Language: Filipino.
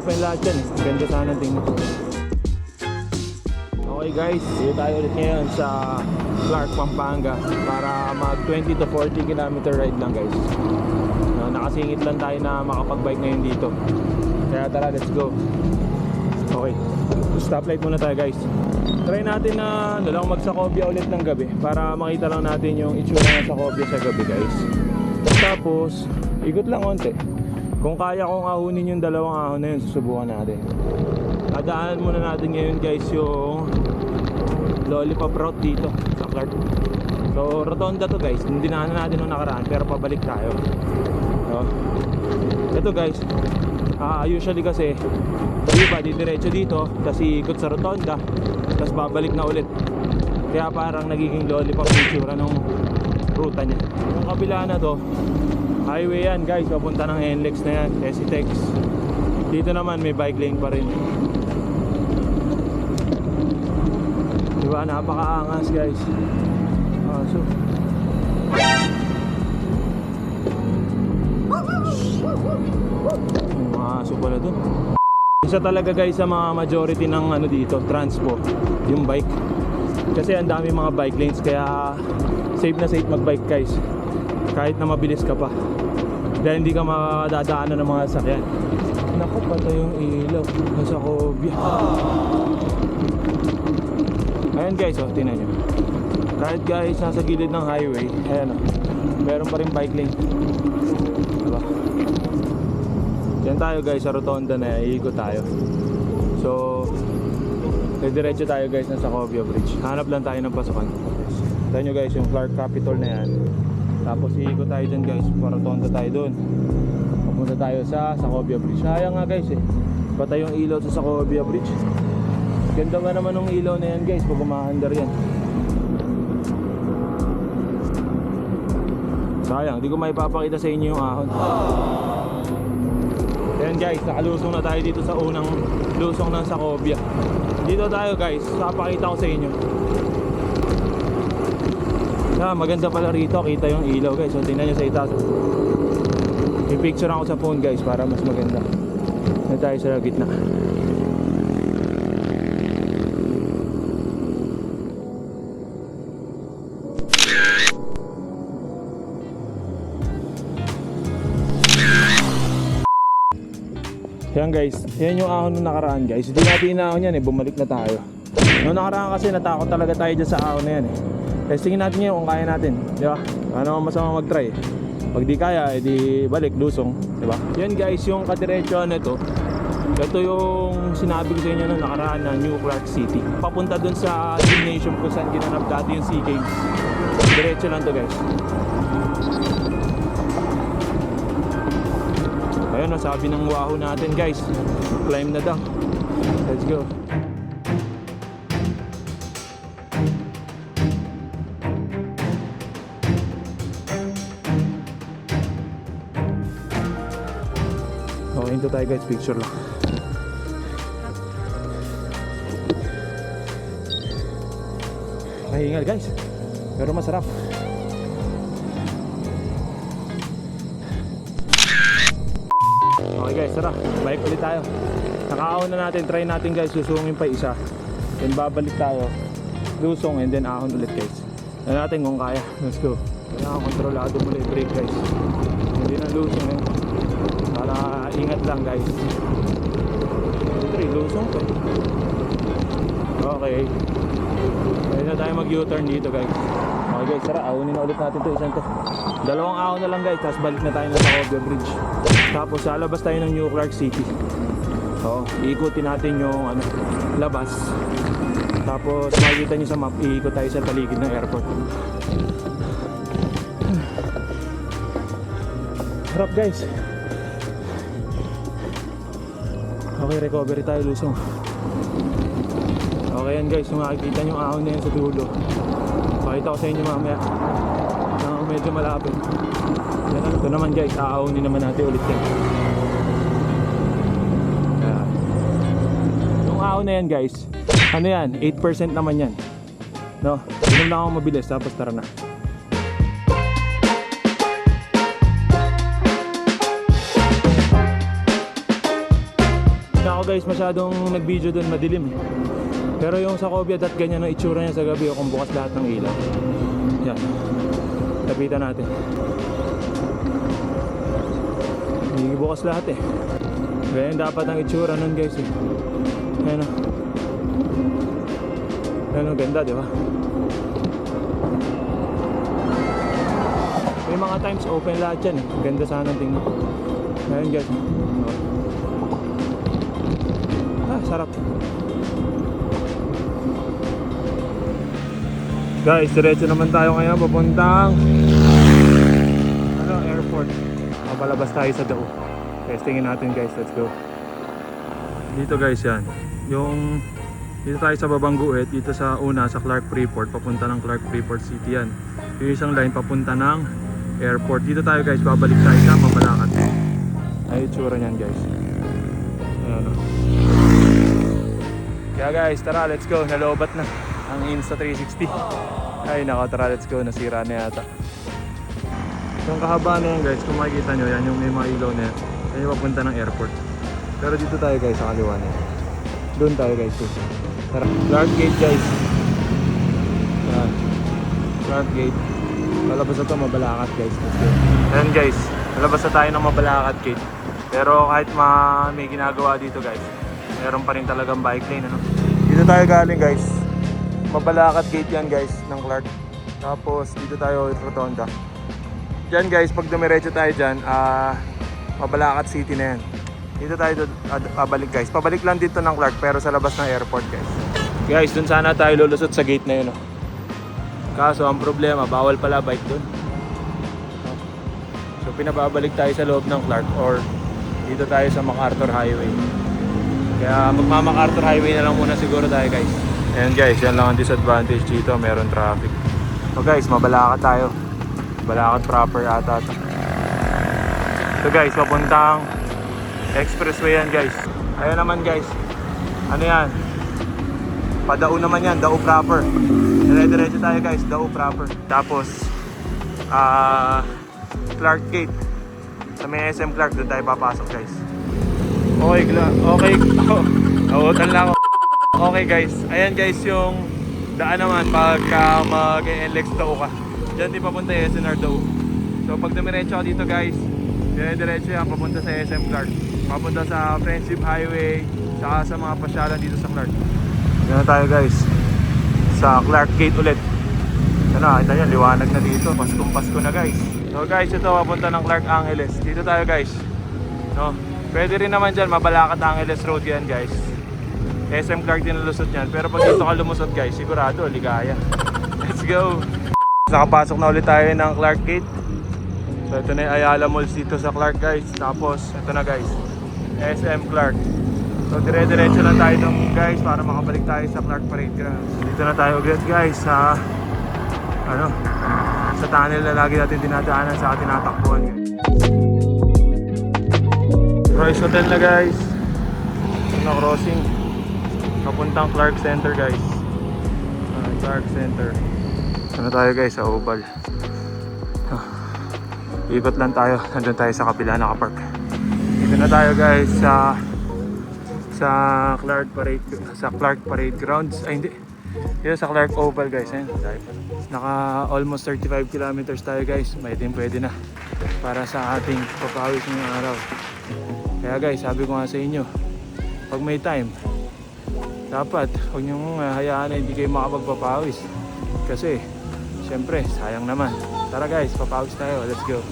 open lahat yan eh. Ganda sana tingnan. Okay guys, dito tayo ulit ngayon sa Clark, Pampanga para mag 20 to 40 kilometer ride lang guys. Nakasingit lang tayo na makapag-bike ngayon dito. Kaya tara, let's go. Okay, stoplight muna tayo guys. Try natin na lang magsakobya ulit ng gabi para makita lang natin yung itsura ng sakobya sa gabi guys. Tapos, ikot lang konti. Kung kaya kong ahunin yung dalawang ahon na yun, susubukan natin. Dadaanan muna natin ngayon guys yung Lollipop route dito sa Clark. So rotonda to guys, hindi na natin nung nakaraan pero pabalik tayo. So, ito guys, usually kasi iba didiretso dito, tapos iikot sa rotonda, tapos babalik na ulit. Kaya parang nagiging lollipop yung tsura ng ruta niya. Yung kabila na to, highway yan guys, papunta ng NLEX na yan, SCTEX. Dito naman may bike lane pa rin. Diba, napakaangas guys. So mga aso pala to. Isa talaga guys sa mga majority ng ano dito, transpo, yung bike. Kasi ang dami mga bike lanes, kaya safe na safe magbike guys. Kahit na mabilis ka pa, dahil hindi ka madadaanan ng mga sakyan. Naku, patay yung ilaw nasa Cobia. Ayan guys, oh, tingnan nyo. Kahit guys nasa gilid ng highway, ayan oh, meron pa rin bike lane. Diba? Yan tayo guys sa rotonda na iikot tayo. So diretso tayo guys na sa Cobia Bridge. Hanap lang tayo ng pasukan. Tignan nyo guys yung Clark Capitol na yan. Tapos iikot tayo dyan guys, rotonda tayo dun. Papunta tayo sa Cobia Bridge. Sayang nga guys eh, patay yung ilaw sa Cobia Bridge. Ganda ba naman ng ilaw na yan guys pag umaandar yan. Sayang, di ko maipapakita sa inyo yung ahon. Ayan guys, nakalusong na tayo dito sa unang lusong ng Cobia. Dito tayo guys, papakita ko sa inyo. Maganda pala rito, kita yung ilaw guys. So tingnan nyo sa itaas. I-picture ako sa phone guys para mas maganda. Na tayo sa gitna. Yan guys, yan yung ahon nung nakaraan guys. Hindi natin inaahon yan eh, bumalik na tayo. Nung nakaraan kasi natakot talaga tayo dyan sa ahon na yan eh. Testingin natin yun kung kaya natin, di ba? Ano masama mag-try. Pag di kaya, edi balik, lusong, di ba? Yan guys, yung kadiretso na ito. Ito yung sinabi ko sa inyo nung nakaraan na New Clark City. Papunta dun sa gymnasium kung saan ginanap dati yung SEA Games. Diretso lang to guys. Ayun, sabi ng wahoo natin guys, climb na daw. Let's go. Okay, ito tayo guys, picture lang. Mahingal guys, pero masarap. Okay guys, tara, bike ulit tayo. Nakaahon na natin, try natin guys, susungin pa isa. Then babalik tayo, lusong, and then ahon ulit guys. Tignan natin kung kaya, let's go. Kailangan kontrolado muli yung brake guys. Hindi na lusong eh. Para ingat lang guys. Lusong to. Okay. Pwede na tayo mag U-turn dito guys. Okay guys, tara, ahonin na ulit natin to, isang to. Dalawang ahon na lang guys, tapos balik na tayo na sa Cobia Bridge. Tapos lalabas tayo ng New Clark City. So, iikutin natin yung ano, labas. Tapos makikita nyo sa map, iikot tayo sa paligid ng airport. Harap guys. Okay, recovery tayo, lusong. Okay yan guys, kung makikita nyo ahon na yan sa dulo. Pakita ko sa inyo mamaya. Medyo malapit. Yan, ito naman guys, aahonin naman natin ulit yan. Yung ahon na yan guys, ano yan, 8% naman yan. No, inom lang ako mabilis, tapos tara na. ako guys masyadong nag-video doon, madilim eh. Pero yung sa Coviad at ganyan ang itsura niya sa gabi o kung bukas lahat ng ilaw. Yan. Lapitan natin. Hindi bukas lahat eh. Ganyan dapat ang itsura nun guys eh. Ayan o. Ayan o, ganda diba? May mga times open lahat yan eh. Ganda sana tingnan. Ayan guys. Sarap. Guys, diretso naman tayo ngayon papuntang airport. Papalabas tayo sa Dao. Testingin natin guys, let's go. Dito guys yan. Dito tayo sa Babangguet, dito sa una sa Clark Freeport, papunta ng Clark Freeport City yan. Yung isang line papunta ng airport. Dito tayo guys, babalik tayo sa Mabalacat. Ay, itsura niyan guys. Ayan o. Kaya guys, tara, let's go. Nalobat na ang Insta360. Ay nako, tara, let's go. Nasira na yata. Yung kahabaan na yan guys, kung makikita nyo, yan yung may mga ilaw na yan. Yan yung papunta ng airport. Pero dito tayo guys, sa kaliwa na yan. Doon tayo guys. Tara, Clark Gate guys. Yan. Clark Gate. Lalabas na ito, Mabalacat guys. Let's go. Ayan guys, lalabas na tayo ng Mabalacat Gate. Pero kahit may ginagawa dito guys, meron pa rin talagang bike lane, ano? Dito tayo galing guys. Mabalacat Gate yan guys ng Clark. Tapos dito tayo Rotonda. Diyan guys, pag dumiretso tayo dyan, Mabalacat City na yan. Dito tayo pabalik guys. Pabalik lang dito ng Clark pero sa labas ng airport guys. Guys, dun sana tayo lulusot sa gate na yun. Kaso ang problema, bawal pala bike dun. So pinababalik tayo sa loob ng Clark or dito tayo sa MacArthur Highway. Kaya magma-MacArthur Highway na lang muna siguro tayo guys. Ayan guys, yan lang ang disadvantage dito, meron traffic. So guys, Mabalacat tayo. Mabalacat proper ata ito. So guys, papuntang expressway yan guys. Ayan naman guys. Ano yan? Padao naman yan, Dao proper. Dire-diretso tayo guys, Dao proper. Tapos Clark Gate. Sa may SM Clark, doon tayo papasok guys. Okay, nahutan lang ako. Okay guys, ayan guys yung daan naman pagka mag-LX Dao ka. Diyan di papunta yung SNR Dao. So pag dumiretso ka dito guys, dire-diretso yan papunta sa SM Clark. Papunta sa Friendship Highway, saka sa mga pasyalan dito sa Clark. Diyan na tayo guys, sa Clark Gate ulit. Yan na, ito yan, liwanag na dito. Pasko na guys. So guys, ito papunta ng Clark Angeles. Dito tayo guys. No, pwede rin naman dyan, Mabalacat Angeles Road yan guys. SM Clark din nalusot yan. Pero pag dito ka lumusot guys, sigurado, ligaya. Let's go! Nakapasok na ulit tayo ng Clark Gate. So ito na yung Ayala Malls dito sa Clark guys. Tapos ito na guys, SM Clark. So dire-diretso lang tayo dun guys para makabalik tayo sa Clark Parade Grounds. Dito na tayo ulit guys sa sa tunnel na lagi natin dinadaanan sa tinatakbuhan guys. Royce Hotel na guys. Ano crossing? Papuntang Clark Center guys. Clark Center. Ano tayo guys sa Oval. Ikot lang tayo. Nandun tayo sa kapila nakapark. Dito na tayo guys sa Clark Parade Grounds. Ay hindi. Dito sa Clark Oval guys. Ayan. Naka almost 35 kilometers tayo guys. Pwede na para sa ating papawis ngayong araw. Kaya guys, sabi ko nga sa inyo, pag may time, dapat huwag niyong hayaan na hindi kayo makapagpapawis. Kasi syempre sayang naman. Tara guys, papawis tayo. Let's go.